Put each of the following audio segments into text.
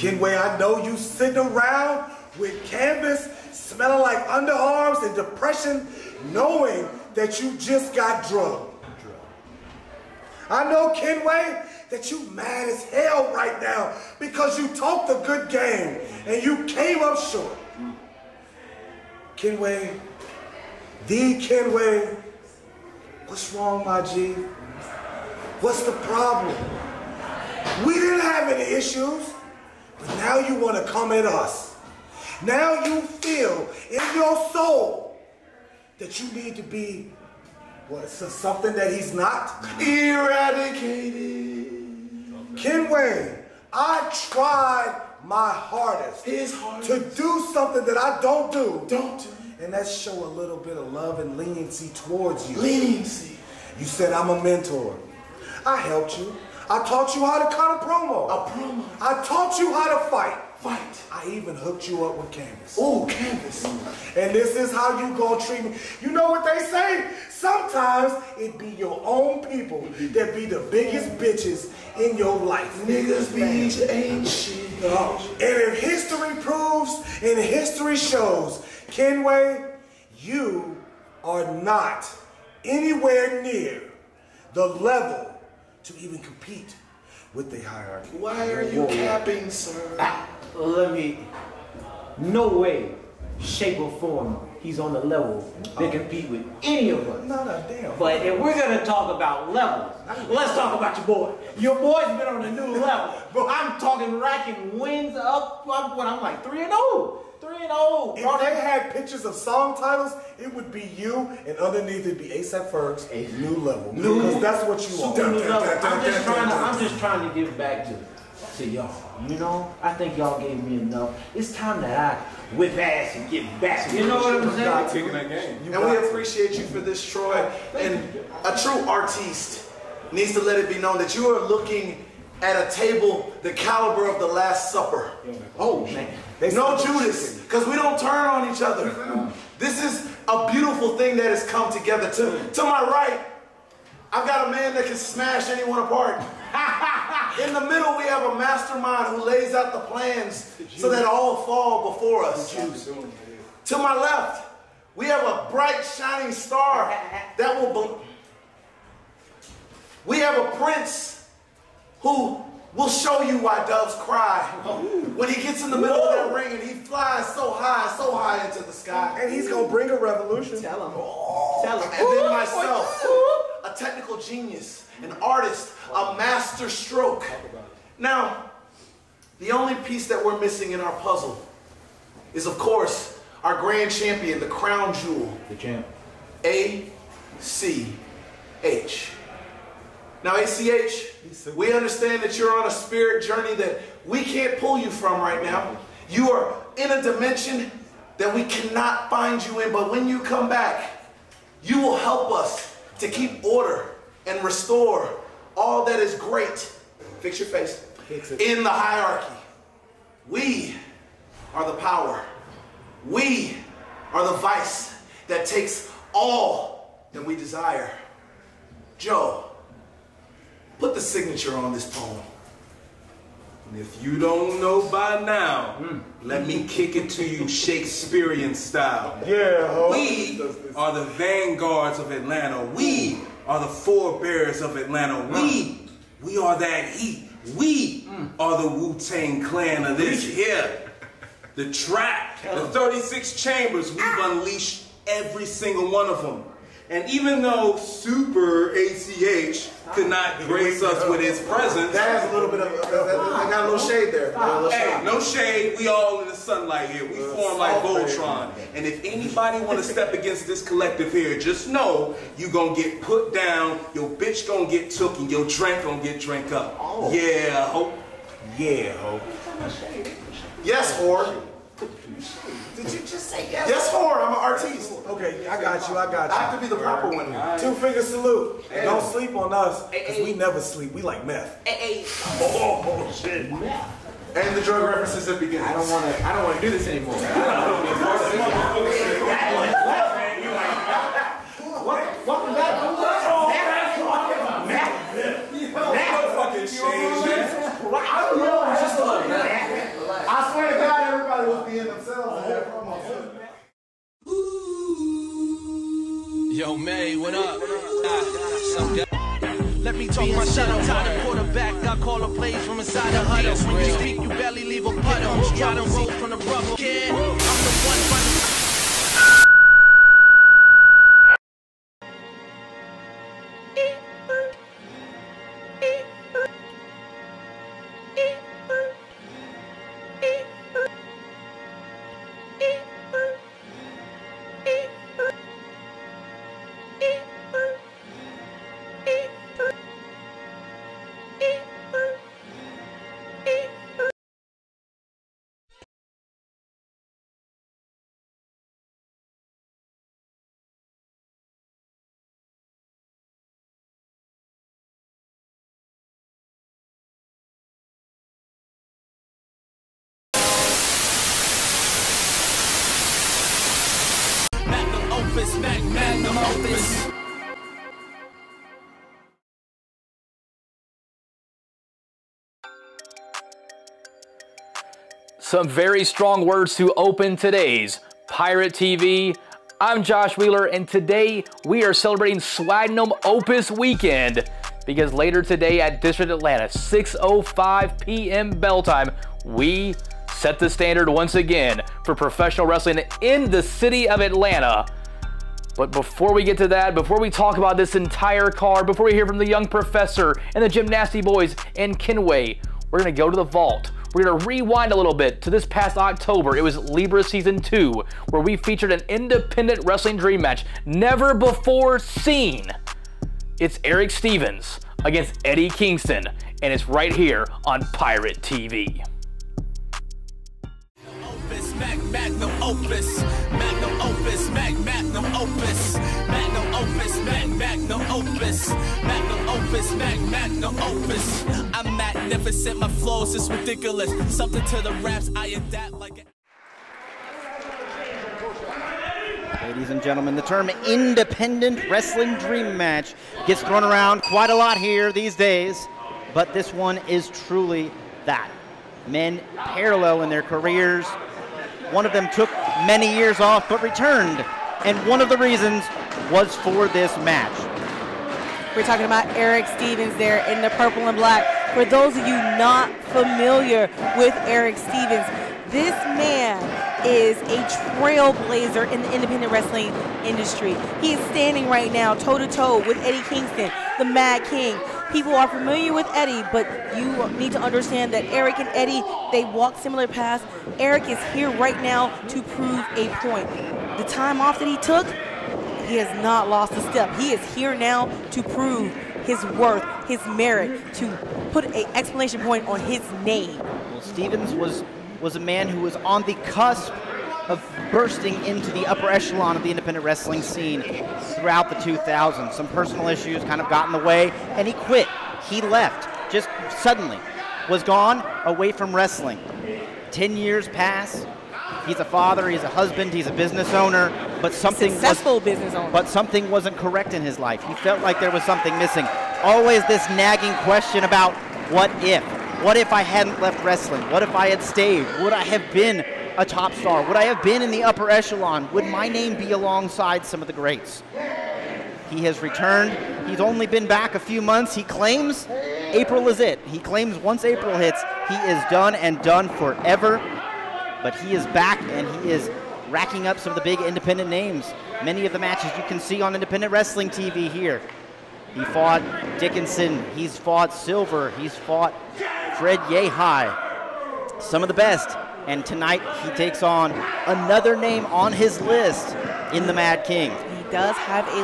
Kenway, I know you sitting around with canvas, smelling like underarms and depression, knowing that you just got drugged. I know, Kenway, that you mad as hell right now because you talked a good game and you came up short. Kenway, the Kenway, what's wrong, my G? What's the problem? We didn't have any issues, but now you want to come at us. Now you feel in your soul that you need to be, what, something that he's not? Eradicated. Kenway, I tried my hardest to do something that I don't do. And that's show a little bit of love and leniency towards you. Leniency. You said I'm a mentor. I helped you. I taught you how to cut a promo. I taught you how to fight. I even hooked you up with canvas. Oh, canvas. And this is how you gonna treat me. You know what they say? Sometimes it be your own people that be the biggest bitches in your life. Niggas be ain't shit. And if history proves and history shows, Kenway, you are not anywhere near the level to even compete with the hierarchy. Why are you capping, sir? No way, shape or form, he's on the level to compete with any of us. No, damn. But if we're gonna talk about levels, let's talk about your boy. Your boy's been on a new level. I'm talking racking wins up. I'm like 3-0. 3-0. If they had pictures of song titles, it would be you, and underneath it'd be A$AP Ferg's new level. Because that's what you want. I'm just trying to give back to y'all. You know, I think y'all gave me enough. It's time that I whip ass and get back. You know what I'm saying? Taking that game. And we appreciate you for this, Troy. And a true artiste needs to let it be known that you are looking at a table the caliber of the Last Supper. Oh, man. No Judas, because we don't turn on each other. This is a beautiful thing that has come together. To my right, I've got a man that can smash anyone apart. In the middle, we have a mastermind who lays out the plans so that all fall before us. To my left, we have a bright, shining star that will... We have a prince who will show you why doves cry when he gets in the middle of that ring and he flies so high into the sky. And he's going to bring a revolution. Tell him. And then myself, a technical genius, an artist, a master stroke. Now, the only piece that we're missing in our puzzle is, of course, our grand champion, the crown jewel. The champ. ACH. Now, ACH, we understand that you're on a spirit journey that we can't pull you from right now. You are in a dimension that we cannot find you in, but when you come back, you will help us to keep order and restore all that is great. Fix your face. In the hierarchy. We are the power. We are the vice that takes all that we desire. Joe, put the signature on this poem. And if you don't know by now, let me kick it to you Shakespearean style. Yeah, we are the vanguards of Atlanta. We are the forebears of Atlanta. We are that heat. We are the Wu-Tang Clan of this here. The trap, the 36 chambers, we've unleashed every single one of them. And even though Super ACH could not grace us with his presence. That has a little bit of, I got a little shade there. Hey, no shade. We all in the sunlight here. We form like Voltron. And if anybody want to step against this collective here, just know you gonna get put down, your bitch gonna get took, and your drink gonna get drank up. Oh. Yeah, ho. Yeah, ho. Yes, whore. Did you just say yes? Yes, whore. I'm an artiste. Okay, I got you. I have to be the proper one. Right. 2-finger salute. Hey. Don't sleep on us, because we never sleep. We like meth. Oh, shit. Meth. And the drug references that begin. I don't want to do this anymore. What was that? Fucking shit. I don't know. Just May, what up? Let me talk my shit. I'm tired of quarterback. I call a plays from inside the huddle. When you speak, you barely leave a puddle. Try to roll from the rubble. Kid, I'm the one running. Magnum opus. Some very strong words to open today's Pirate TV. I'm Josh Wheeler, and today we are celebrating Swagnum Opus Weekend because later today at District Atlanta, 6:05 p.m. bell time, we set the standard once again for professional wrestling in the city of Atlanta. But before we get to that, before we talk about this entire card, before we hear from the Young Professor and the Gymnasty Boys and Kenway, we're going to go to the vault. We're going to rewind a little bit to this past October. It was Libra Season 2, where we featured an independent wrestling dream match never before seen. It's Erik Stevens against Eddie Kingston, and it's right here on Pirate TV. Magnum opus, magnum opus, magnum opus, magnum opus, magnum opus, magnum opus, magnum opus. I'm magnificent, my flows is ridiculous. Something to the raps, I adapt like Ladies and gentlemen, the term independent wrestling dream match gets thrown around quite a lot here these days, but this one is truly that. Men parallel in their careers. One of them took many years off but returned, and one of the reasons was for this match. We're talking about Erik Stevens there in the purple and black. For those of you not familiar with Erik Stevens, this man is a trailblazer in the independent wrestling industry. He is standing right now toe-to-toe with Eddie Kingston, the Mad King. People are familiar with Eddie, but you need to understand that Erik and Eddie, they walk similar paths. Erik is here right now to prove a point. The time off that he took, he has not lost a step. He is here now to prove his worth, his merit, to put an exclamation point on his name. Well, Stevens was a man who was on the cusp of bursting into the upper echelon of the independent wrestling scene throughout the 2000s. Some personal issues kind of got in the way, and he quit. He left, just suddenly, was gone away from wrestling. 10 years pass. He's a father, he's a husband, he's a business owner, but something business owner. But something wasn't correct in his life. He felt like there was something missing. Always this nagging question about what if? What if I hadn't left wrestling? What if I had stayed? Would I have been a top star? Would I have been in the upper echelon? Would my name be alongside some of the greats? He has returned. He's only been back a few months. He claims April is it. He claims once April hits, he is done and done forever. But he is back, and he is racking up some of the big independent names. Many of the matches you can see on independent wrestling TV here. He fought Dickinson, he's fought Silver, he's fought Fred Yehai. Some of the best. And tonight he takes on another name on his list in the Mad King. He does have a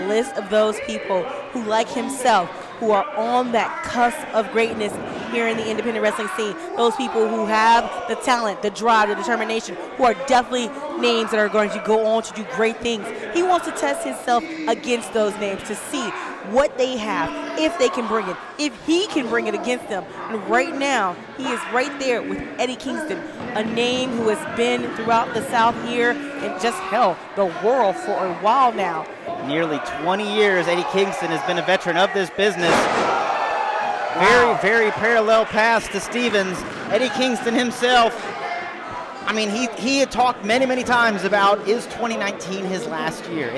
list of those people who, like himself, who are on that cusp of greatness here in the independent wrestling scene. Those people who have the talent, the drive, the determination, who are definitely names that are going to go on to do great things. He wants to test himself against those names to see what they have, if they can bring it, if he can bring it against them. And right now, he is right there with Eddie Kingston, a name who has been throughout the South here and just, hell, the world for a while now. Nearly 20 years, Eddie Kingston has been a veteran of this business. Very, very parallel path to Stevens. Eddie Kingston himself, I mean, he had talked many, many times about, is 2019 his last year?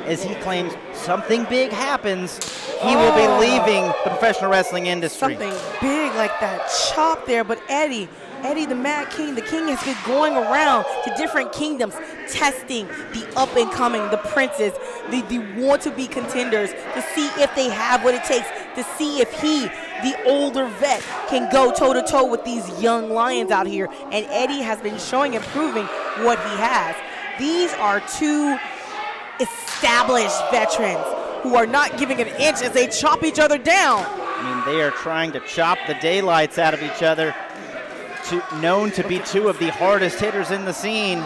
as he claims something big happens, he will be leaving the professional wrestling industry. Something big like that chop there, but Eddie the Mad King, the king has been going around to different kingdoms, testing the up-and-coming, the princes, the want-to-be contenders, to see if they have what it takes, to see if he, the older vet, can go toe-to-toe with these young lions out here. And Eddie has been showing and proving what he has. These are two established veterans who are not giving an inch as they chop each other down. I mean, they are trying to chop the daylights out of each other. Known to be two of the hardest hitters in the scene.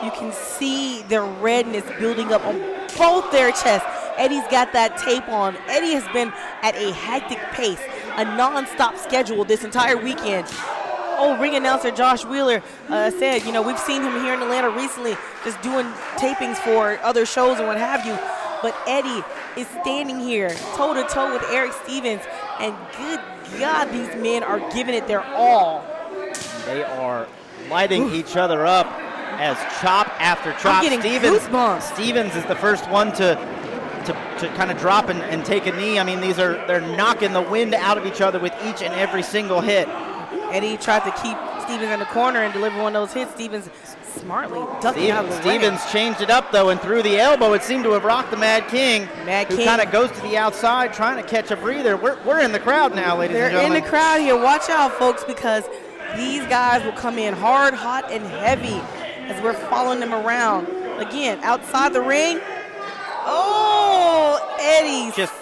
You can see their redness building up on both their chests. Eddie's got that tape on. Eddie has been at a hectic pace, a non-stop schedule this entire weekend. Oh, ring announcer Josh Wheeler said, you know, we've seen him here in Atlanta recently just doing tapings for other shows and what have you. But Eddie is standing here toe-to-toe with Erik Stevens, and good God, these men are giving it their all. They are lighting each other up as chop after chop. I'm getting goosebumps. Stevens is the first one to kind of drop and take a knee. I mean, they're knocking the wind out of each other with each and every single hit. Eddie tried to keep Stevens in the corner and deliver one of those hits. Stevens smartly ducking out of the way. Stevens changed it up, though, and threw the elbow. It seemed to have rocked the Mad King, who kind of goes to the outside trying to catch a breather. We're in the crowd now, ladies and gentlemen. They're in the crowd here. Watch out, folks, because these guys will come in hard, hot, and heavy as we're following them around. Again, outside the ring. Oh, Eddie just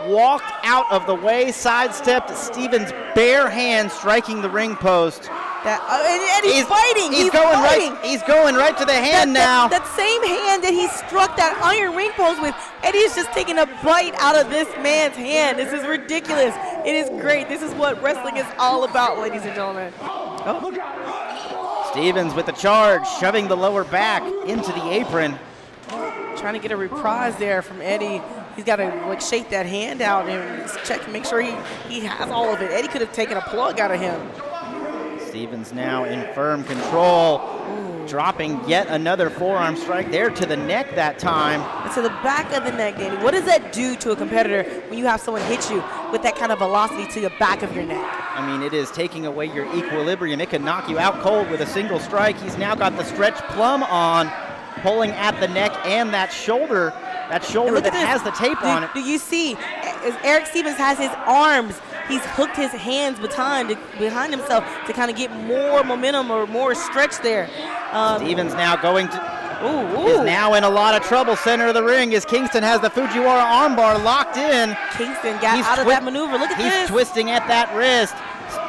walked out of the way, sidestepped Stevens' bare hand striking the ring post. And he's fighting. He's going fighting. He's going right to the hand now. That same hand that he struck that iron ring post with, Eddie's just taking a bite out of this man's hand. This is ridiculous. It is great. This is what wrestling is all about, ladies and gentlemen. Oh. Stevens with the charge, shoving the lower back into the apron. Trying to get a reprise there from Eddie. He's got to shake that hand out and check, make sure he has all of it. Eddie could have taken a plug out of him. Stevens now in firm control, dropping yet another forearm strike there to the neck that time. And to the back of the neck, Danny. What does that do to a competitor when you have someone hit you with that kind of velocity to the back of your neck? I mean, it is taking away your equilibrium. It can knock you out cold with a single strike. He's now got the stretch plum on, pulling at the neck and that shoulder that has the tape on it. Do you see, as Erik Stevens has his arms, he's hooked his hands behind himself to kind of get more momentum or more stretch there. Stevens now going to, is now in a lot of trouble, center of the ring, as Kingston has the Fujiwara armbar locked in. Kingston got out of that maneuver. Look at this. He's twisting at that wrist.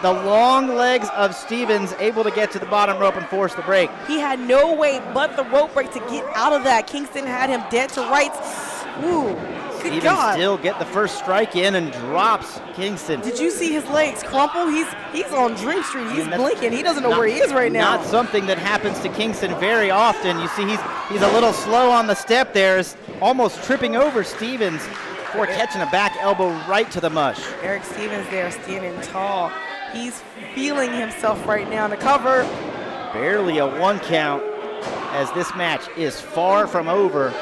The long legs of Stevens able to get to the bottom rope and force the break. He had no way but the rope break to get out of that. Kingston had him dead to rights. Ooh, good Stevens God. Still get the first strike in and drops Kingston. Did you see his legs crumple? He's on Dream Street. He's blinking. He doesn't know where he is right now. Not something that happens to Kingston very often. You see he's a little slow on the step there, is almost tripping over Stevens before catching a back elbow right to the mush. Erik Stevens there standing tall. He's feeling himself right now in the cover. Barely a 1 count as this match is far from over.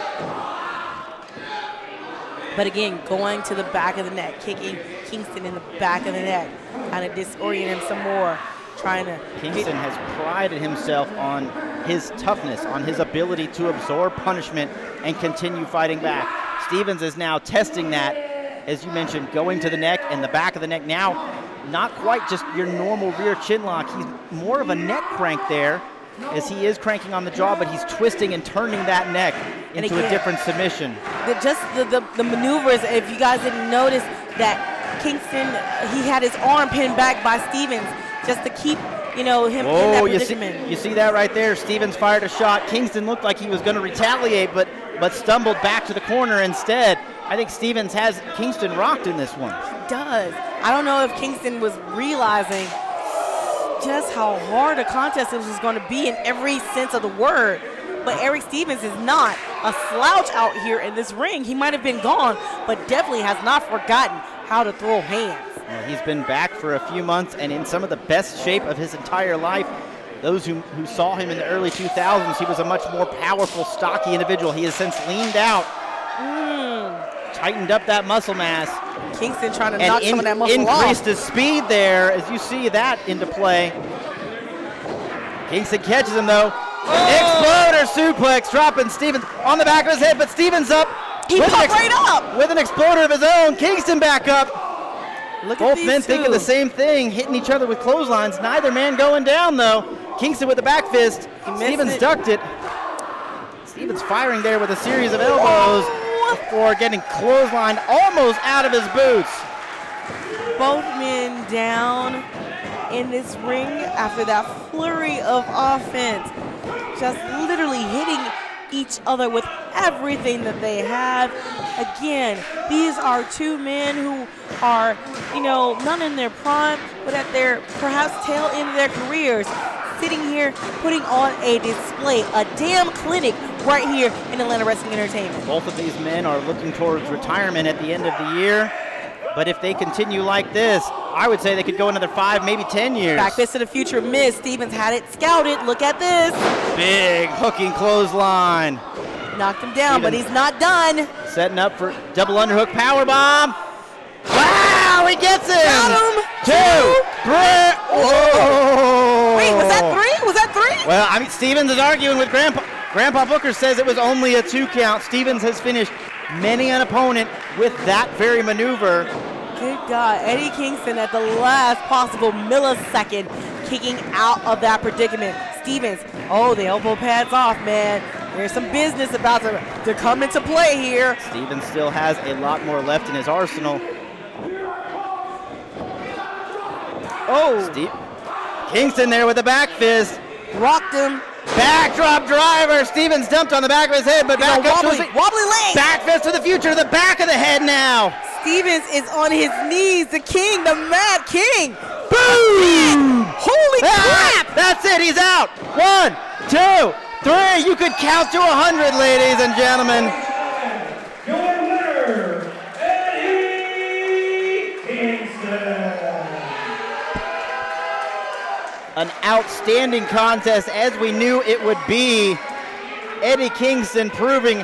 But again, going to the back of the neck, kicking Kingston in the back of the neck, kind of disorient him some more, trying to... Kingston has prided himself on his toughness, on his ability to absorb punishment and continue fighting back. Stevens is now testing that, as you mentioned, going to the neck and the back of the neck. Now, not quite just your normal rear chin lock. He's more of a neck crank there, as he is cranking on the jaw, but he's twisting and turning that neck into a different submission. The maneuvers, if you guys didn't notice, that Kingston, he had his arm pinned back by Stevens just to keep, him in that predicament. You see that right there? Stevens fired a shot. Kingston looked like he was going to retaliate, but stumbled back to the corner instead. I think Stevens has Kingston rocked in this one. He does. I don't know if Kingston was realizing just how hard a contest this was going to be in every sense of the word. But Erik Stevens is not a slouch out here in this ring. He might have been gone, but definitely has not forgotten how to throw hands. Well, he's been back for a few months and in some of the best shape of his entire life. Those who saw him in the early 2000s, he was a much more powerful, stocky individual. He has since leaned out, tightened up that muscle mass. Kingston trying to knock some of that muscle off. Increased his speed there, as you see that into play. Kingston catches him though. Exploder suplex, dropping Stevens on the back of his head, but Stevens up. He popped right up. With an exploder of his own. Kingston back up. Both men thinking the same thing, hitting each other with clotheslines. Neither man going down though. Kingston with the back fist. Stevens ducked it. Stevens firing there with a series of elbows before getting clotheslined almost out of his boots. Both men down in this ring after that flurry of offense. Just literally hitting each other with everything that they have. Again, these are two men who are, you know, not in their prime, but at their perhaps tail end of their careers, sitting here putting on a display, a damn clinic right here in Atlanta Wrestling Entertainment. Both of these men are looking towards retirement at the end of the year, but if they continue like this, I would say they could go another 5, maybe 10 years. Back fist to the future miss. Stevens had it scouted. Look at this. Big hooking clothesline. Knocked him down, but he's not done. Setting up for double underhook powerbomb. Wow, he gets him. Got him. 2, 3. Whoa. Wait, was that 3? Was that 3? Well, I mean, Stevens is arguing with Grandpa. Grandpa Booker says it was only a 2 count. Stevens has finished many an opponent with that very maneuver. Good God, Eddie Kingston at the last possible millisecond kicking out of that predicament. Stevens, oh, the elbow pads off, man. There's some business about to come into play here. Stevens still has a lot more left in his arsenal. Oh, Kingston there with a back fist. Rocked him. Backdrop driver. Stevens dumped on the back of his head, but back up to his wobbly leg. Back fist to the future, the back of the head now. Stevens is on his knees. The king, the Mad King. Boom! Holy crap! That's it. He's out. 1, 2, 3. You could count to 100, ladies and gentlemen. Your winner, Eddie Kingston. An outstanding contest, as we knew it would be. Eddie Kingston proving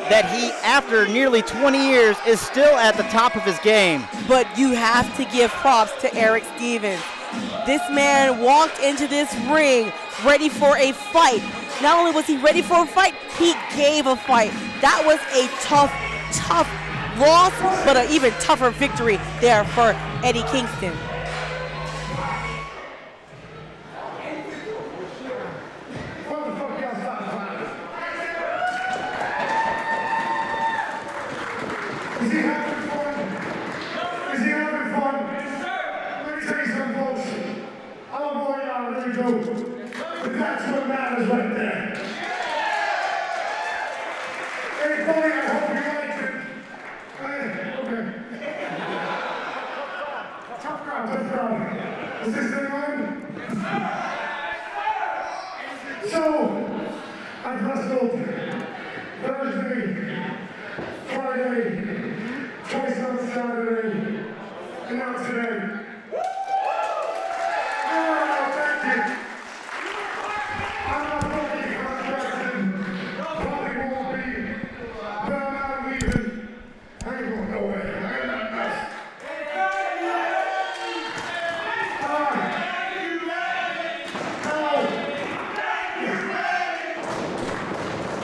that he, after nearly 20 years, is still at the top of his game. But you have to give props to Erik Stevens. This man walked into this ring ready for a fight. Not only was he ready for a fight, he gave a fight. That was a tough loss, but an even tougher victory there for Eddie Kingston. Is he having fun? Is he having fun? Let me tell you some bullshit. I don't know y'all really do, but that's what matters right there. Hey, buddy, I hope you like it. Okay. Tough crowd. Is this thing on? So, I've wrestled Thursday, Friday, twice on Saturday, and now today. Oh, thank you. I'm not fucking contracted, probably won't be, but I'm not leaving. I ain't going nowhere. I ain't not mess.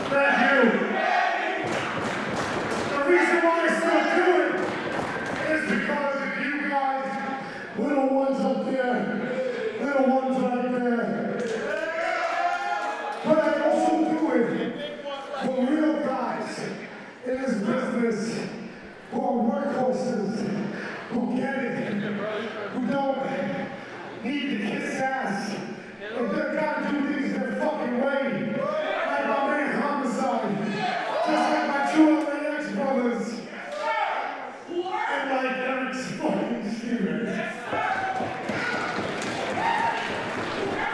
Thank you. The reason why I still do it is because of you guys, little ones up there, little ones right there. But I also do it for real guys in this business who are workhorses, who get it, who don't need to kiss ass. If they're gotta do things their fucking way, like my man Homicide, just like my two other ex-brothers, and like Eric's fucking Stevens.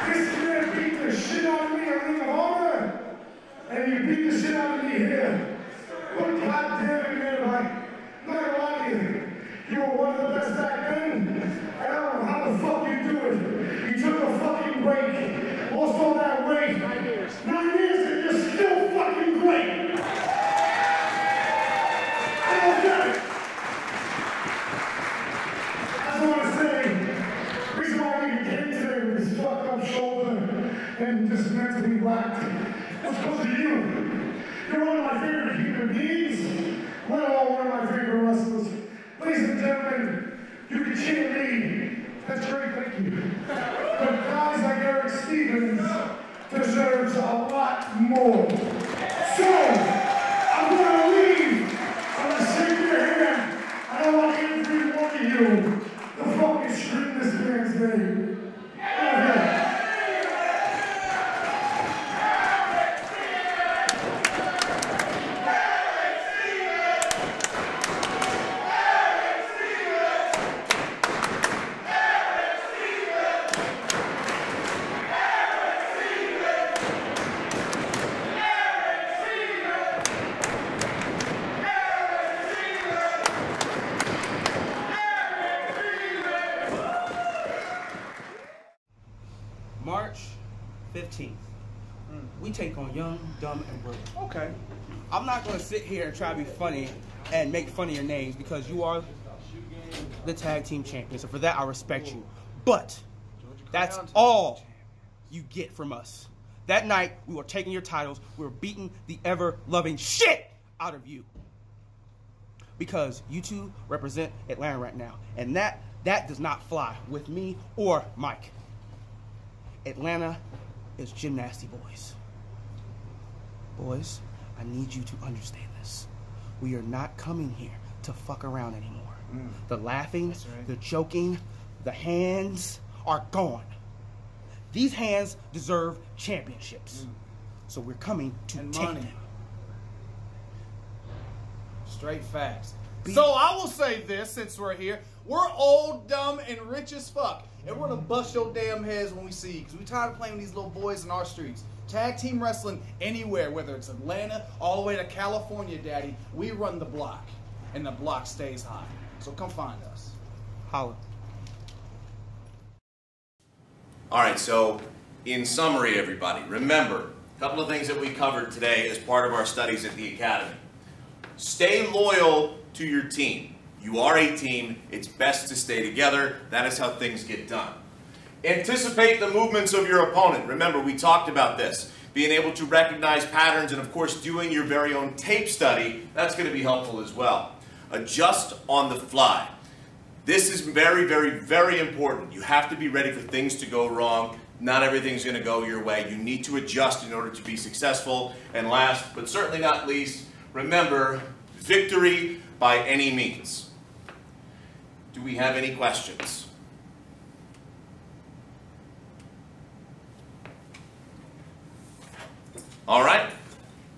This man beat the shit out of me in Ring of Honor, and you beat the shit out of me here. But goddamn it, man, I'm not gonna lie to you. You were one of the best back then, and I don't know how the fuck you do it. You took a fucking break, lost all that weight. 9 years. 9 years and you're still fucking great. I don't get it. I just want to say, the reason why I even came today with this fucked up shoulder and just mentally whacked was because of you. You're one of my favorite human beings, let alone one of my favorite wrestlers. Ladies and gentlemen, you can cheer me. That's great, thank you. But guys like Erik Stevens deserves a lot more. So, I'm gonna leave. I'm gonna shake your hand. I don't want every one of you to fucking scream this man's name. Okay. March 15th, we take on Young, Dumb, and Brilliant. Okay. I'm not going to sit here and try to be funny and make fun of your names because you are the tag team champions. So for that, I respect you. But that's all you get from us. That night, we were taking your titles. We were beating the ever-loving shit out of you. Because you two represent Atlanta right now. And that does not fly with me or Mike. Atlanta is Gymnasty Boys. Boys, I need you to understand this. We are not coming here to fuck around anymore. The laughing, the joking, the hands are gone. These hands deserve championships. So we're coming to take them. Straight facts. So I will say this since we're here. We're old, dumb, and rich as fuck. And we're gonna bust your damn heads when we see you. Because we tired of playing with these little boys in our streets. Tag team wrestling anywhere, whether it's Atlanta, all the way to California, Daddy. We run the block. And the block stays high. So come find us. Holla. All right, so in summary, everybody, remember a couple of things that we covered today as part of our studies at the Academy. Stay loyal to your team. You are a team. It's best to stay together. That is how things get done. Anticipate the movements of your opponent. Remember, we talked about this. Being able to recognize patterns and, of course, doing your very own tape study, that's going to be helpful as well. Adjust on the fly. This is very, very, very important. You have to be ready for things to go wrong. Not everything's going to go your way. You need to adjust in order to be successful. And last, but certainly not least, remember, victory by any means. Do we have any questions? All right.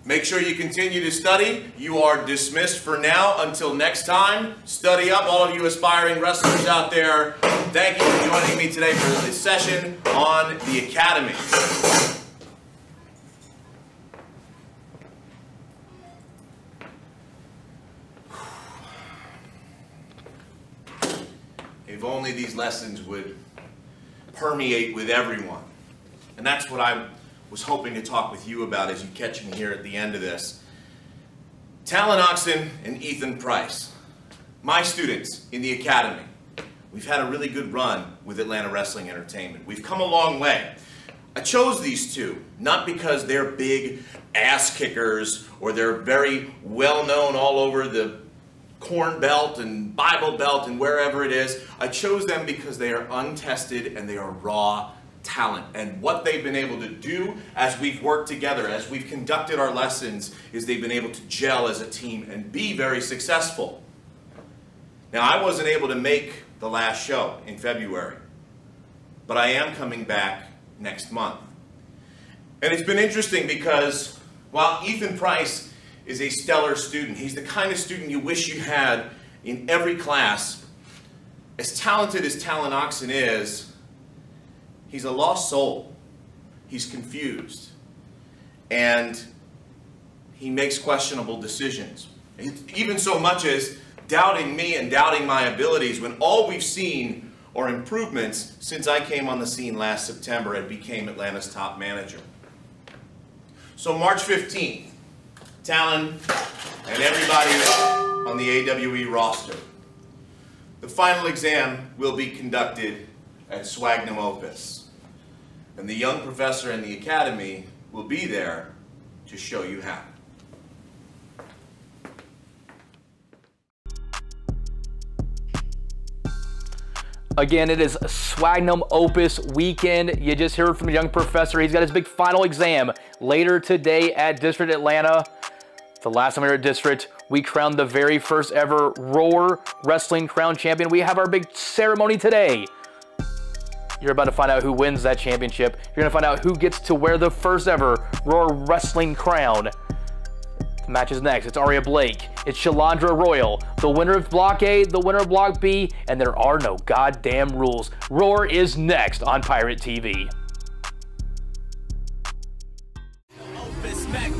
Make sure you continue to study. You are dismissed for now. Until next time, study up, all of you aspiring wrestlers out there. Thank you for joining me today for this session on the Academy. If only these lessons would permeate with everyone. And that's what I was hoping to talk with you about as you catch me here at the end of this. Talon Oxen and Ethan Price, my students in the Academy. We've had a really good run with Atlanta Wrestling Entertainment. We've come a long way. I chose these two, not because they're big ass kickers or they're very well known all over the Corn Belt and Bible Belt and wherever it is. I chose them because they are untested and they are raw talent. And what they've been able to do as we've worked together, as we've conducted our lessons, is they've been able to gel as a team and be very successful. Now, I wasn't able to make the last show in February, but I am coming back next month. And it's been interesting because while Ethan Price is a stellar student, he's the kind of student you wish you had in every class. As talented as Talon Oxen is, he's a lost soul. He's confused. And he makes questionable decisions. Even so much as doubting me and doubting my abilities when all we've seen or improvements since I came on the scene last September and became Atlanta's top manager. So March 15th, Talon and everybody on the AWE roster, the final exam will be conducted at Swagnum Opus, and the young professor in the academy will be there to show you how. Again, it is Swagnum Opus weekend. You just heard from the young professor. He's got his big final exam later today at District Atlanta. The last time we were at District, we crowned the very first ever Roar Wrestling Crown Champion. We have our big ceremony today. You're about to find out who wins that championship. You're gonna find out who gets to wear the first ever Roar Wrestling Crown. The match is next. It's Aria Blake. It's Shalandra Royal. The winner of Block A, the winner of Block B, and there are no goddamn rules. Roar is next on Pirate TV.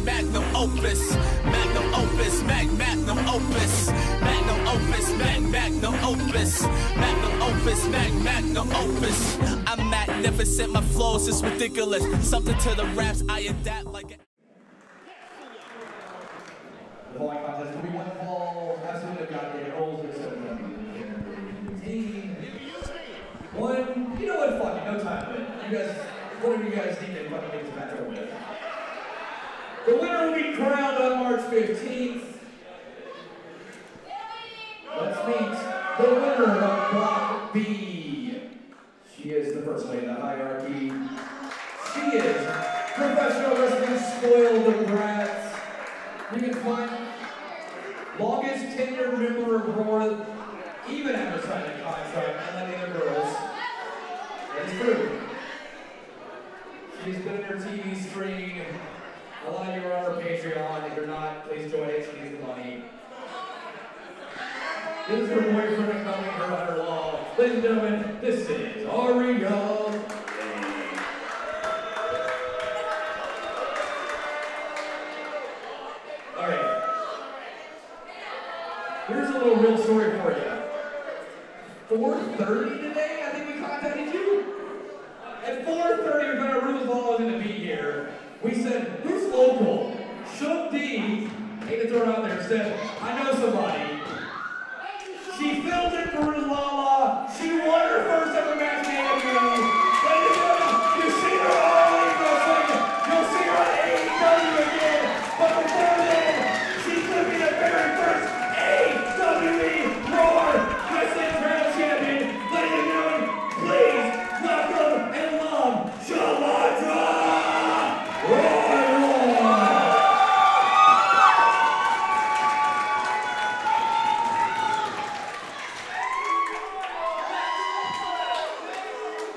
Magnum opus, magnum opus, magnum opus, magnum opus, magnum opus, magnum opus, magnum opus. I'm magnificent, my flows is ridiculous. Something to the raps, I adapt like The following contest will be one fall, absolutely goddamn rolls or something. One, you know what, fuck it, no time limit. You guys, whatever you guys think, fucking make this match over with. The winner will be crowned on March 15th. Let's meet the winner of Block B. She is the first lady in the hierarchy. She is professional wrestling spoiled brats. You can find longest tenured member of Roar, even after signing a contract, unlike the other girls. It's true. She's been in her TV screen. A lot of you are on her Patreon. If you're not, please join it. She needs the money. This is her boyfriend accompanying her on her law. Ladies and gentlemen, this is Aria. Alright. Here's a little real story for you. 4:30 today, I think we contacted you. At 4:30, we found out Ruth Law was going to be here. We said, who's local? Shook D, hate to throw it out there, said, I know somebody. She filled in for Ruth Lala. She won her first ever match in AEW. Ladies and gentlemen, you see her all wrestling. You'll see her on AEW again. But before then, she's going to be the very first AWE Roar Wrestling Crown Champion. Ladies and gentlemen, please welcome and love Shalandra.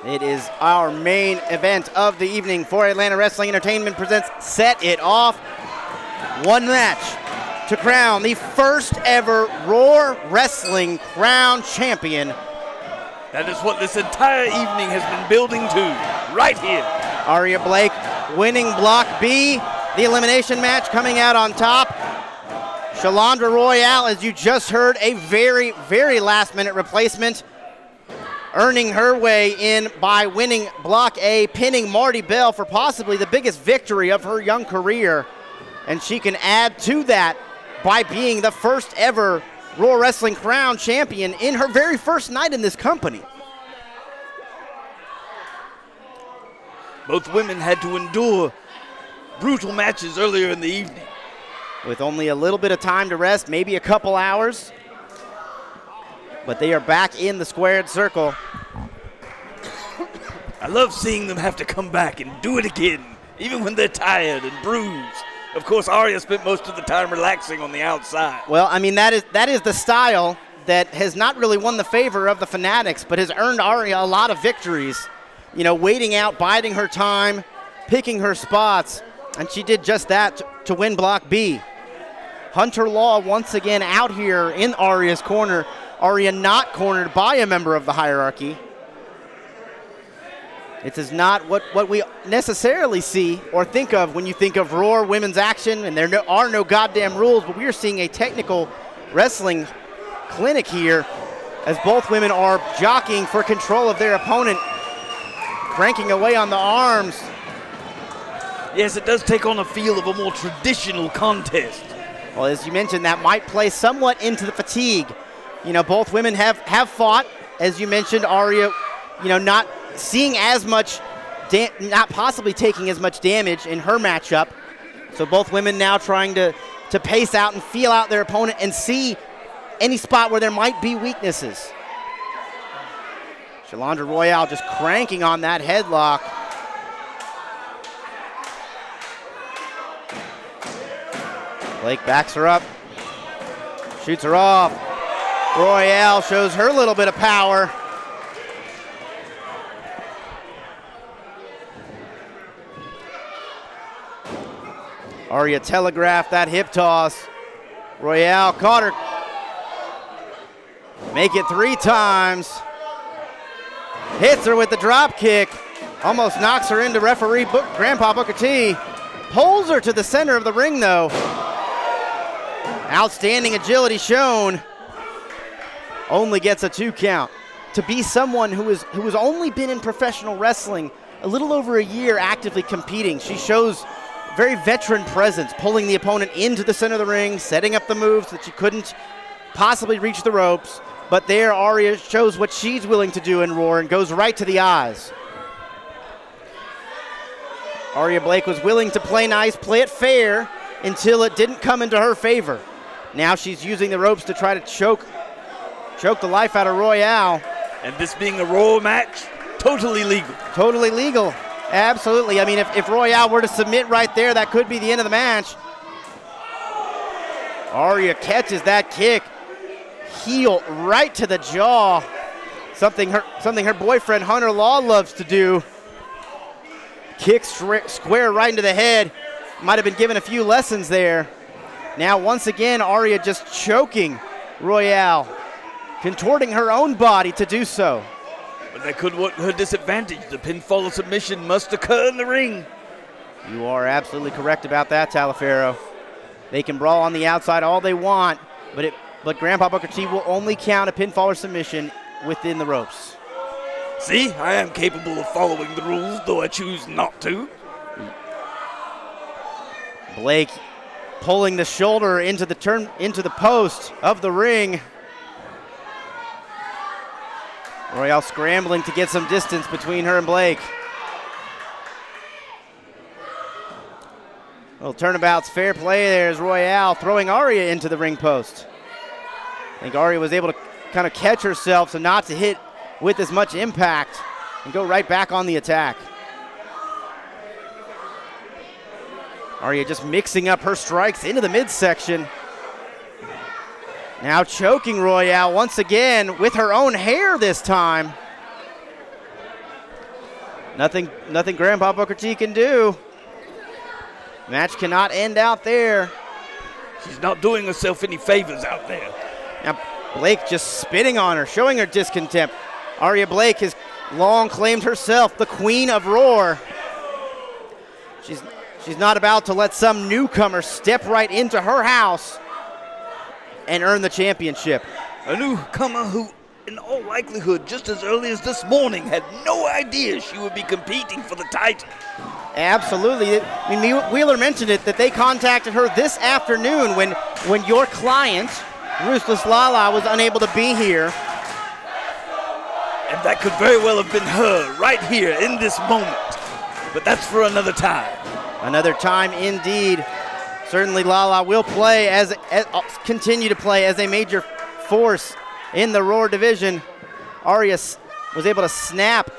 It is our main event of the evening for Atlanta Wrestling Entertainment presents Set It Off. One match to crown the first ever Roar Wrestling Crown Champion. That is what this entire evening has been building to, right here. Aria Blake winning Block B, the elimination match coming out on top. Shalandra Royale, as you just heard, a very, very last-minute replacement, earning her way in by winning Block A, pinning Marty Bell for possibly the biggest victory of her young career. And she can add to that by being the first ever Roar Wrestling Crown Champion in her very first night in this company. Both women had to endure brutal matches earlier in the evening. With only a little bit of time to rest, maybe a couple hours. But they are back in the squared circle. I love seeing them have to come back and do it again, even when they're tired and bruised. Of course, Aria spent most of the time relaxing on the outside. Well, I mean, that is the style that has not really won the favor of the Fanatics, but has earned Aria a lot of victories. You know, waiting out, biding her time, picking her spots, and she did just that to win Block B. Hunter Law once again out here in Aria's corner. Aria not cornered by a member of the hierarchy. It is not what we necessarily see or think of when you think of Roar women's action, and there are no goddamn rules, but we are seeing a technical wrestling clinic here. as both women are jockeying for control of their opponent, cranking away on the arms. Yes, it does take on a feel of a more traditional contest. Well, as you mentioned, that might play somewhat into the fatigue. You know, both women have fought. As you mentioned, Aria, you know, not seeing as much, not possibly taking as much damage in her matchup. So both women now trying to pace out and feel out their opponent and see any spot where there might be weaknesses. Shalandra Royale just cranking on that headlock. Blake backs her up, shoots her off. Royale shows her little bit of power. Aria telegraphed that hip toss. Royale caught her. Make it 3 times. Hits her with the drop kick. Almost knocks her into referee Grandpa Booker T. Pulls her to the center of the ring though. Outstanding agility shown. Only gets a 2 count. To be someone who has only been in professional wrestling a little over a year actively competing, she shows very veteran presence, pulling the opponent into the center of the ring, setting up the moves that she couldn't possibly reach the ropes. But there, Aria shows what she's willing to do in Roar and goes right to the eyes. Aria Blake was willing to play nice, play it fair, until it didn't come into her favor. Now she's using the ropes to try to choke the life out of Royale. And this being a Roar match, totally legal. Totally legal, absolutely. I mean, if Royale were to submit right there, that could be the end of the match. Aria catches that kick, heel right to the jaw. Something her boyfriend Hunter Law loves to do. Kick square right into the head. Might have been given a few lessons there. Now once again, Aria just choking Royale, contorting her own body to do so. But that could work her disadvantage. The pinfall or submission must occur in the ring. You are absolutely correct about that, Talifero. They can brawl on the outside all they want, but Grandpa Booker T will only count a pinfall or submission within the ropes. See, I am capable of following the rules, though I choose not to. Blake pulling the shoulder into the post of the ring. Royale scrambling to get some distance between her and Blake. Little turnabout's fair play there as Royale throwing Aria into the ring post. I think Aria was able to kind of catch herself so not to hit with as much impact and go right back on the attack. Aria just mixing up her strikes into the midsection. Now choking Royale once again with her own hair this time. Nothing Grandpa Booker T can do. Match cannot end out there. She's not doing herself any favors out there. Now Blake just spitting on her, showing her discontent. Aria Blake has long claimed herself the queen of Roar. She's not about to let some newcomer step right into her house and earn the championship. A newcomer who, in all likelihood, just as early as this morning, had no idea she would be competing for the title. Absolutely. I mean, Wheeler mentioned it, that they contacted her this afternoon when your client, Ruthless Lala, was unable to be here. And that could very well have been her right here in this moment. But that's for another time. Another time indeed. Certainly Lala will play continue to play as a major force in the Roar division. Aria was able to snap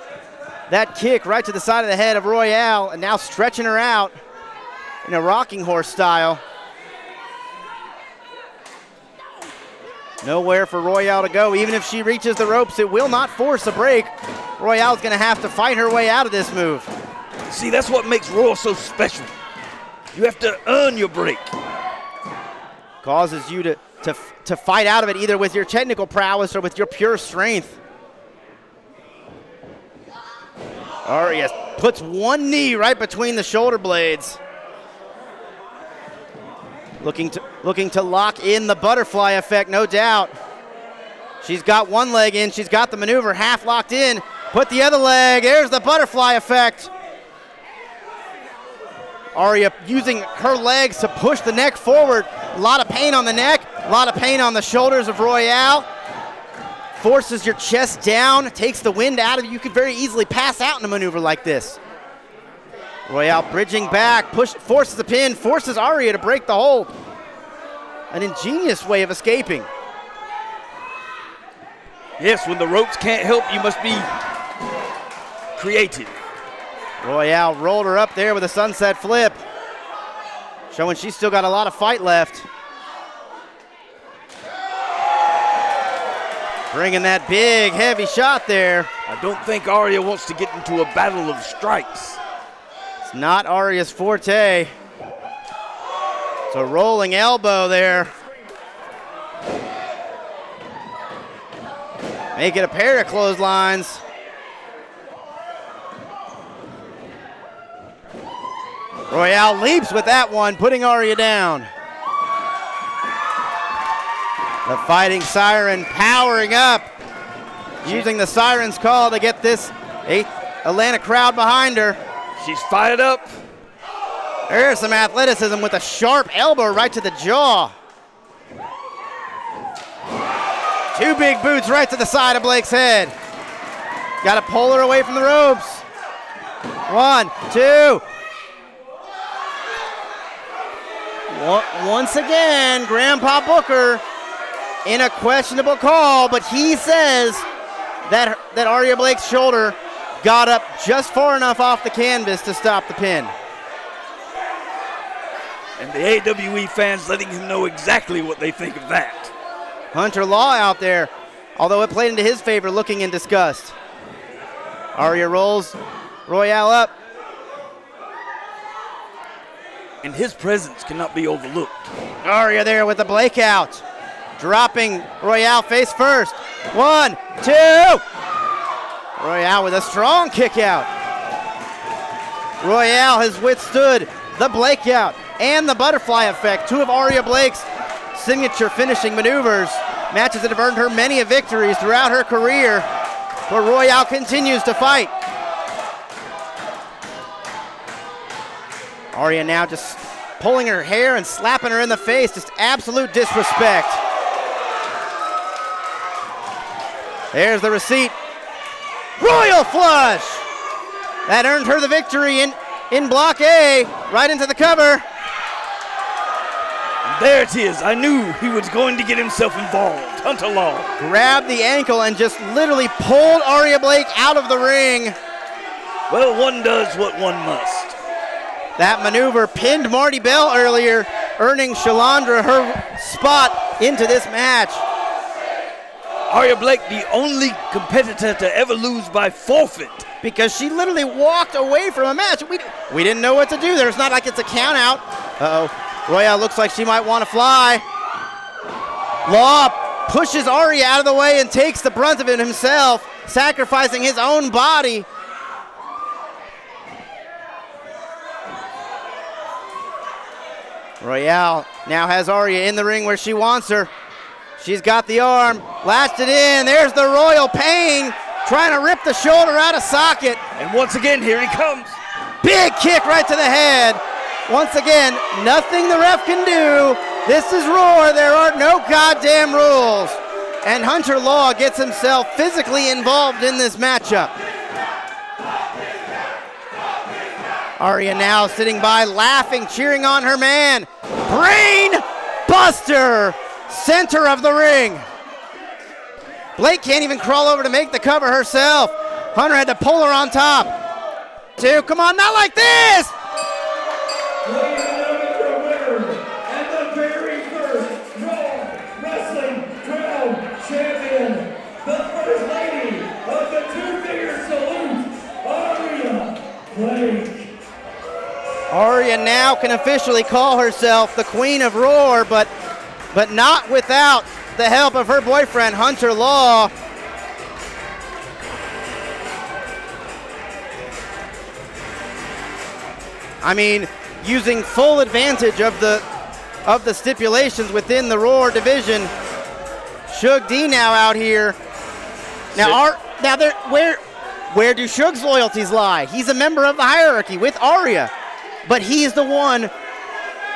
that kick right to the side of the head of Royale and now stretching her out in a rocking horse style. Nowhere for Royale to go. Even if she reaches the ropes, it will not force a break. Royale's going to have to fight her way out of this move. See, that's what makes Roar so special. You have to earn your break. Causes you to fight out of it either with your technical prowess or with your pure strength. Aria puts one knee right between the shoulder blades. Looking to lock in the butterfly effect, no doubt. She's got one leg in. She's got the maneuver half locked in. Put the other leg. There's the butterfly effect. Aria using her legs to push the neck forward. A lot of pain on the neck. A lot of pain on the shoulders of Royale. Forces your chest down. Takes the wind out of you. You could very easily pass out in a maneuver like this. Royale bridging back. Forces the pin. Forces Aria to break the hold. An ingenious way of escaping. Yes, when the ropes can't help, you must be creative. Royale rolled her up there with a sunset flip, showing she's still got a lot of fight left. Bringing that big, heavy shot there. I don't think Aria wants to get into a battle of strikes. It's not Aria's forte. It's a rolling elbow there. Make it a pair of clotheslines. Royale leaps with that one, putting Aria down. The Fighting Siren powering up, using the siren's call to get this Atlanta crowd behind her. She's fired up. There's some athleticism with a sharp elbow right to the jaw. Two big boots right to the side of Blake's head. Got to pull her away from the ropes. 1, 2. Once again, Grandpa Booker in a questionable call, but he says that Aria Blake's shoulder got up just far enough off the canvas to stop the pin. And the AWE fans letting him know exactly what they think of that. Hunter Law out there, although it played into his favor, looking in disgust. Aria rolls Royale up. And his presence cannot be overlooked. Aria there with the Blake out. Dropping Royale face first. 1, 2. Royale with a strong kick out. Royale has withstood the Blake out and the butterfly effect, two of Aria Blake's signature finishing maneuvers. Matches that have earned her many victories throughout her career. But Royale continues to fight. Aria now just pulling her hair and slapping her in the face. Just absolute disrespect. There's the receipt. Royal flush! That earned her the victory in Block A, right into the cover. And there it is. I knew he was going to get himself involved. Hunter Law grabbed the ankle and just literally pulled Aria Blake out of the ring. Well, one does what one must. That maneuver pinned Marty Bell earlier, earning Shalandra her spot into this match. Aria Blake, the only competitor to ever lose by forfeit. Because she literally walked away from a match. We didn't know what to do there. It's not like it's a count out. Uh-oh. Royale looks like she might want to fly. Law pushes Aria out of the way and takes the brunt of it himself, sacrificing his own body. Royale now has Aria in the ring where she wants her. She's got the arm, lashed it in. There's the Royal Pain, trying to rip the shoulder out of socket. And once again, here he comes. Big kick right to the head. Once again, nothing the ref can do. This is Roar. There are no goddamn rules. And Hunter Law gets himself physically involved in this matchup. Aria now sitting by, laughing, cheering on her man. Brain Buster, center of the ring. Blake can't even crawl over to make the cover herself. Hunter had to pull her on top. 2, come on, not like this! Ladies and gentlemen, your winner and the very first Raw Wrestling World Champion, the First Lady of the Two-Finger Salute, Aria Blake. Aria now can officially call herself the Queen of Roar, but not without the help of her boyfriend, Hunter Law. I mean, using full advantage of the stipulations within the Roar division. Shug D now out here. Now, where do Shug's loyalties lie? He's a member of the hierarchy with Aria, but he's the one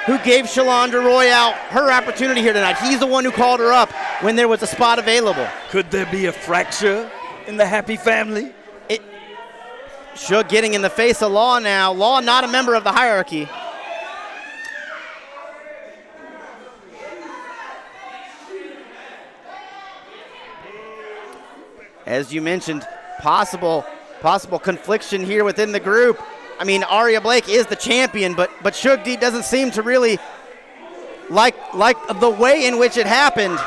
who gave Shalandra Royale her opportunity here tonight. He's the one who called her up when there was a spot available. Could there be a fracture in the happy family? Shug getting in the face of Law now. Law not a member of the hierarchy. As you mentioned, possible confliction here within the group. I mean, Aria Blake is the champion, but Shug D doesn't seem to really like the way in which it happened.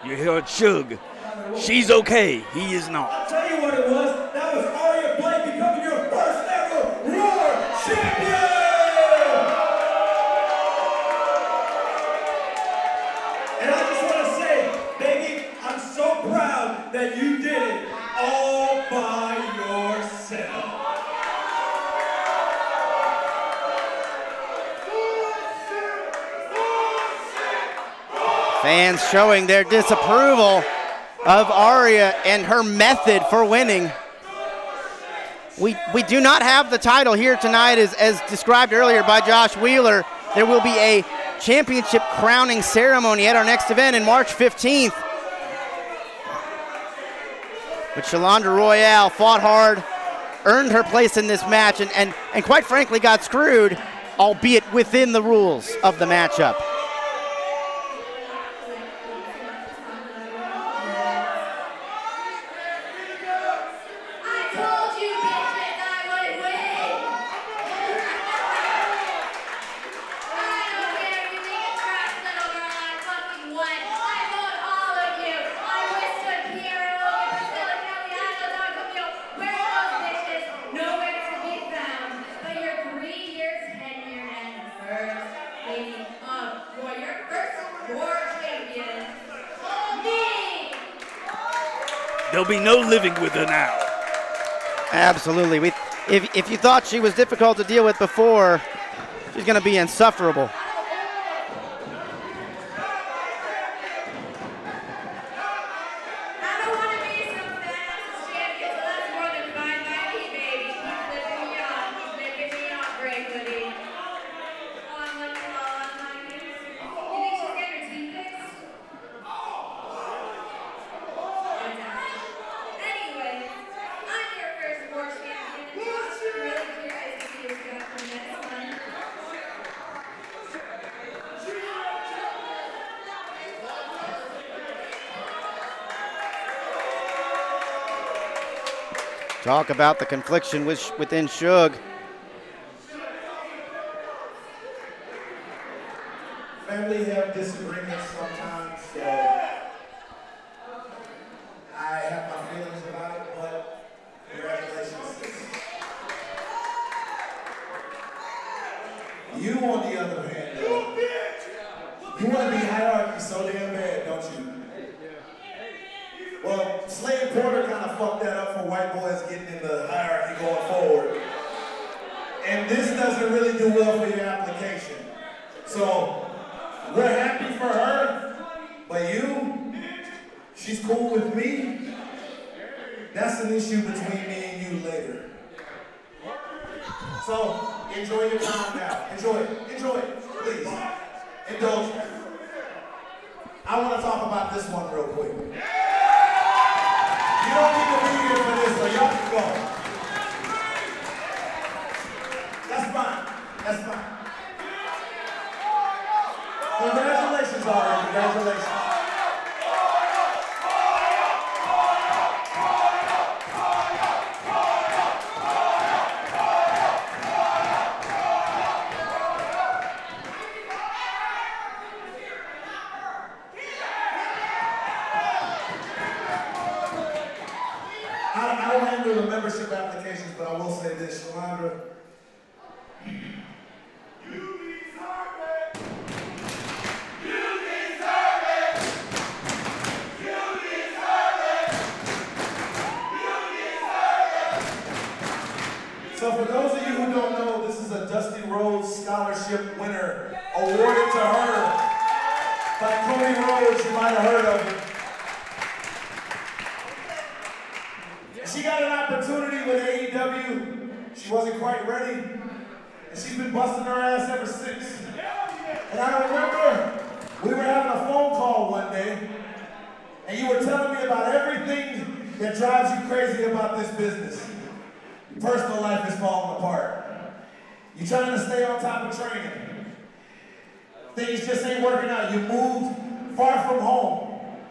You heard Shug. She's okay. He is not. I'll tell you what it was. That was Aria Blake becoming your first ever Roar champion! And I just want to say, baby, I'm so proud that you did it all by yourself. Fans showing their disapproval of Aria and her method for winning. We do not have the title here tonight as described earlier by Josh Wheeler. There will be a championship crowning ceremony at our next event in March 15th. But Shalandra Royale fought hard, earned her place in this match, and quite frankly got screwed, albeit within the rules of the matchup. There'll be no living with her now. Absolutely. If you thought she was difficult to deal with before, she's going to be insufferable. Talk about the confliction within Shug. Family have disagreements sometimes, so I have my feelings about it, but congratulations, sis. You, on the other hand, though, you want to be hierarchy so damn bad, don't you? Well, Slade Porter kind of fucked that up for white boys getting in the hierarchy going forward. And this doesn't really do well for your application. So, we're happy for her, but you, she's cool with me. That's an issue between me and you later. So, enjoy your time now. Enjoy it, please. Indulge me. I want to talk about this one real quick. You don't need to be here for this, so y'all can go. That's fine. Congratulations, Aria. Congratulations. I don't handle the membership applications, but I will say this, Shalandra. So championship winner awarded to her by Cody Rhodes. You might have heard of it. She got an opportunity with AEW. She wasn't quite ready, and she's been busting her ass ever since. And I remember we were having a phone call one day, and you were telling me about everything that drives you crazy about this business. Your personal life is falling apart. You're trying to stay on top of training. Things just ain't working out. You moved far from home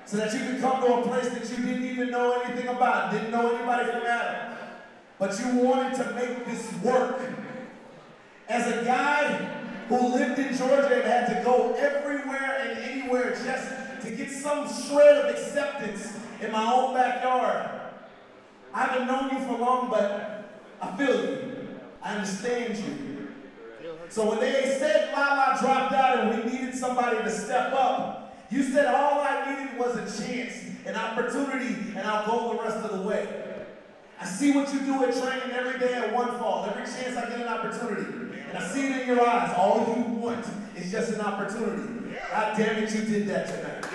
so that you could come to a place that you didn't even know anything about, didn't know anybody from Adam. But you wanted to make this work. As a guy who lived in Georgia and had to go everywhere and anywhere just to get some shred of acceptance in my own backyard, I haven't known you for long, but I feel you. I understand you. So when they said Lala dropped out and we needed somebody to step up, you said all I needed was a chance, an opportunity, and I'll go the rest of the way. I see what you do at training every day at One Fall, every chance I get an opportunity. And I see it in your eyes. All you want is just an opportunity. God damn it, you did that tonight.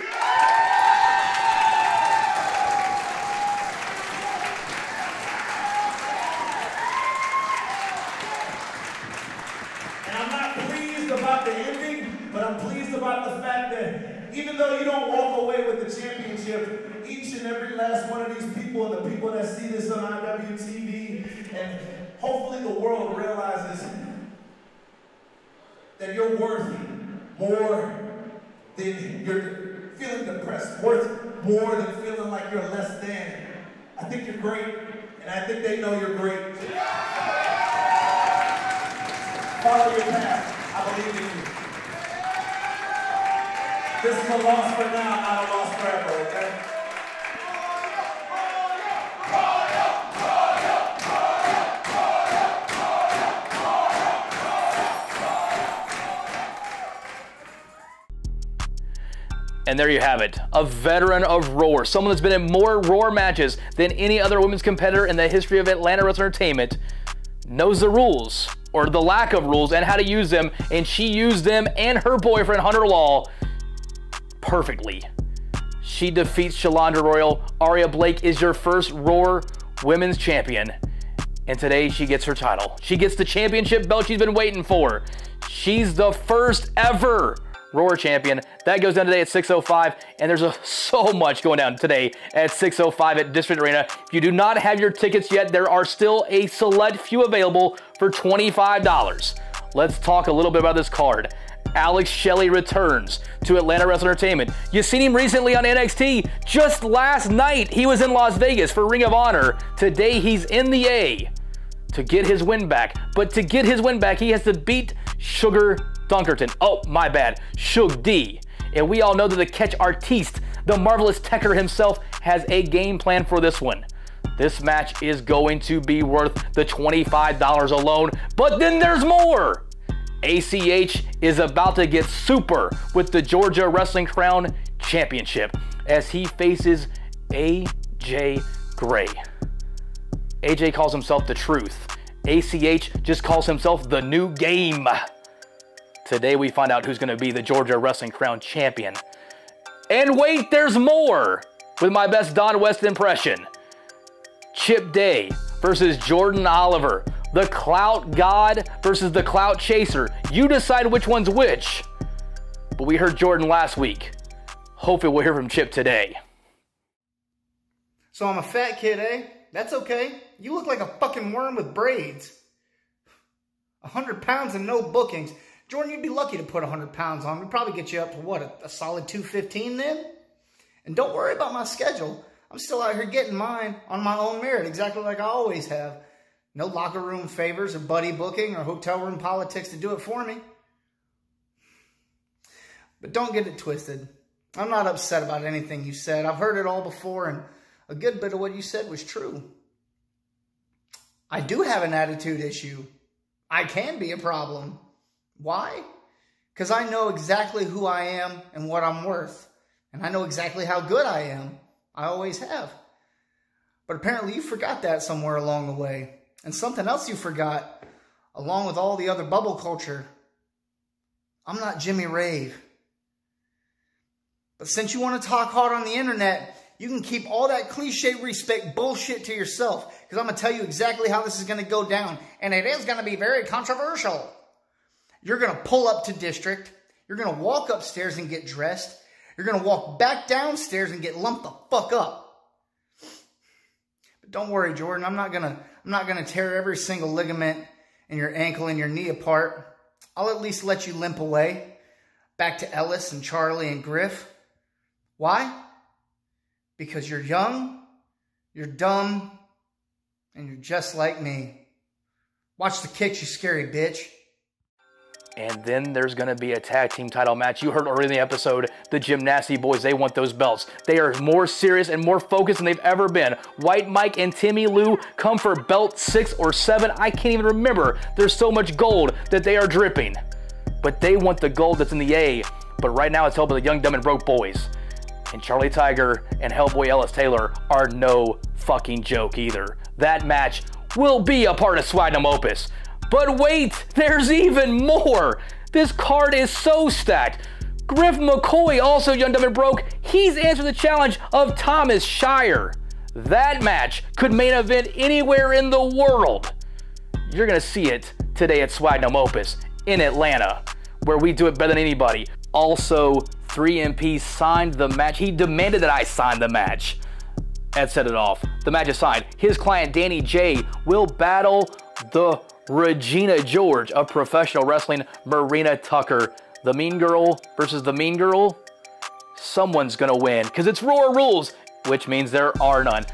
About the ending, but I'm pleased about the fact that even though you don't walk away with the championship, each and every last one of these people and the people that see this on IWTV, and hopefully the world realizes that you're worth more than you're feeling depressed, worth more than feeling like you're less than. I think you're great, and I think they know you're great. Follow your path. I believe in you. This is a loss for now, not a loss forever, okay? And there you have it, a veteran of Roar, someone that's been in more Roar matches than any other women's competitor in the history of Atlanta Wrestling Entertainment, knows the rules, or the lack of rules, and how to use them, and she used them and her boyfriend, Hunter Law, perfectly. She defeats Shalandra Royal. Aria Blake is your first Roar Women's Champion, and today she gets her title. She gets the championship belt she's been waiting for. She's the first ever Roar champion. That goes down today at 6:05, and there's so much going down today at 6:05 at District Arena. If you do not have your tickets yet, there are still a select few available for $25. Let's talk a little bit about this card. Alex Shelley returns to Atlanta Wrestling Entertainment. You've seen him recently on NXT. Just last night, he was in Las Vegas for Ring of Honor. Today, he's in the A to get his win back. But to get his win back, he has to beat Sugar Dunkerton. Oh, my bad. Shug D. And we all know that the catch artiste, the marvelous Tekker himself, has a game plan for this one. This match is going to be worth the $25 alone. But then there's more. ACH is about to get super with the Georgia Wrestling Crown Championship as he faces AJ Gray. AJ calls himself the truth. ACH just calls himself the new game. Today we find out who's going to be the Georgia Wrestling Crown Champion. And wait, there's more! With my best Don West impression. Chip Day versus Jordan Oliver. The Clout God versus the Clout Chaser. You decide which one's which. But we heard Jordan last week. Hopefully we'll hear from Chip today. So I'm a fat kid, eh? That's okay. You look like a fucking worm with braids. 100 pounds and no bookings. Jordan, you'd be lucky to put 100 pounds on. We'd probably get you up to, what, a solid 215 then? And don't worry about my schedule. I'm still out here getting mine on my own merit, exactly like I always have. No locker room favors or buddy booking or hotel room politics to do it for me. But don't get it twisted. I'm not upset about anything you said. I've heard it all before, and a good bit of what you said was true. I do have an attitude issue. I can be a problem. Why? Because I know exactly who I am and what I'm worth. And I know exactly how good I am. I always have. But apparently you forgot that somewhere along the way. And something else you forgot, along with all the other bubble culture, I'm not Jimmy Rave. But since you want to talk hard on the internet, you can keep all that cliche respect bullshit to yourself. Because I'm going to tell you exactly how this is going to go down. And it is going to be very controversial. You're going to pull up to district. You're going to walk upstairs and get dressed. You're going to walk back downstairs and get lumped the fuck up. But don't worry, Jordan. I'm not going to tear every single ligament in your ankle and your knee apart. I'll at least let you limp away. Back to Ellis and Charlie and Griff. Why? Because you're young, you're dumb, and you're just like me. Watch the kicks, you scary bitch. And then there's going to be a tag team title match. You heard earlier in the episode, the Gymnasty Boys, they want those belts. They are more serious and more focused than they've ever been. White Mike and Timmy Lou come for belt 6 or 7. I can't even remember. There's so much gold that they are dripping. But they want the gold that's in the A. But right now it's held by the Young, Dumb, and Broke Boys. And Charlie Tiger and Hellboy Ellis Taylor are no fucking joke either. That match will be a part of Swagnum Opus. But wait, there's even more. This card is so stacked. Griff McCoy, also Young, Dumb, and Broke, he's answered the challenge of Thomas Shire. That match could main event anywhere in the world. You're gonna see it today at Swagnum Opus in Atlanta, where we do it better than anybody. Also, 3MP signed the match. He demanded that I sign the match. Ed set it off. The match is signed. His client, Danny J, will battle the Regina George of professional wrestling, Marina Tucker. The Mean Girl versus the Mean Girl. Someone's gonna win, because it's Roar Rules, which means there are none.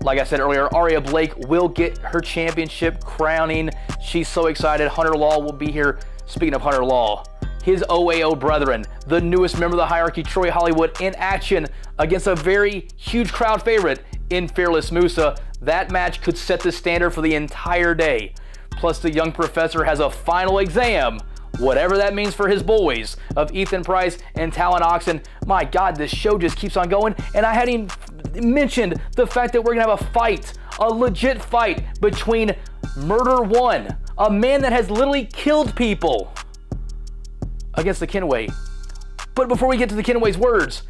Like I said earlier, Aria Blake will get her championship crowning. She's so excited. Hunter Law will be here. Speaking of Hunter Law, his OAO brethren, the newest member of the hierarchy, Troy Hollywood, in action against a very huge crowd favorite in Fearless Musa. That match could set the standard for the entire day. Plus, the young professor has a final exam, whatever that means for his boys, of Ethan Price and Talon Oxen. My God, this show just keeps on going. And I hadn't even mentioned the fact that we're gonna have a fight, a legit fight between Murder One, a man that has literally killed people, against the Kenway. But before we get to the Kenway's words,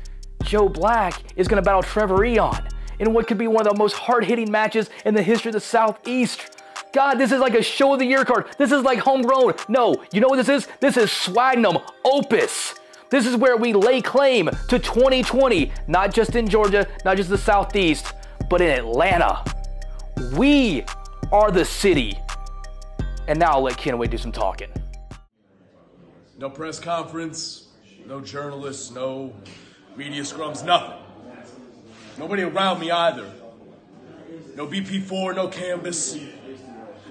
Joe Black is going to battle Trevor Eon in what could be one of the most hard-hitting matches in the history of the Southeast. God, this is like a show of the year card. This is like homegrown. No, you know what this is? This is Swagnum Opus. This is where we lay claim to 2020, not just in Georgia, not just the Southeast, but in Atlanta. We are the city. And now I'll let Kenway do some talking. No press conference, no journalists, no media scrums, nothing. Nobody around me either. No BP4, no canvas.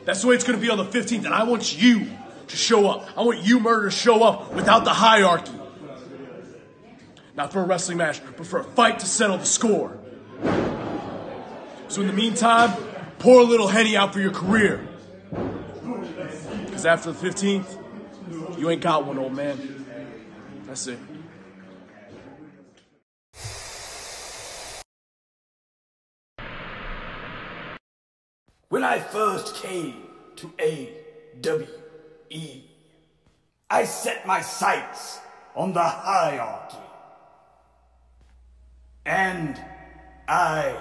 That's the way it's going to be on the 15th, and I want you to show up. I want you, Murder, to show up without the hierarchy. Not for a wrestling match, but for a fight to settle the score. So in the meantime, pour a little Henny out for your career. Because after the 15th, you ain't got one, old man. That's it. When I first came to AWE, I set my sights on the hierarchy. And I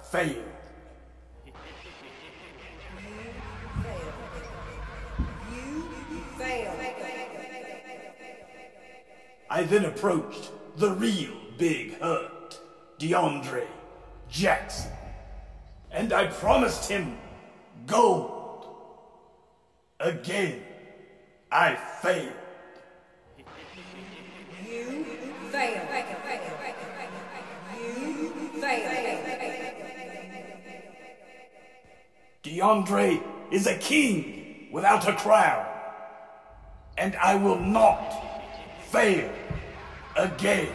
failed. I then approached the real big hurt, DeAndre Jackson, and I promised him gold. Again, I failed. You failed. You failed. DeAndre is a king without a crown, and I will not fail again.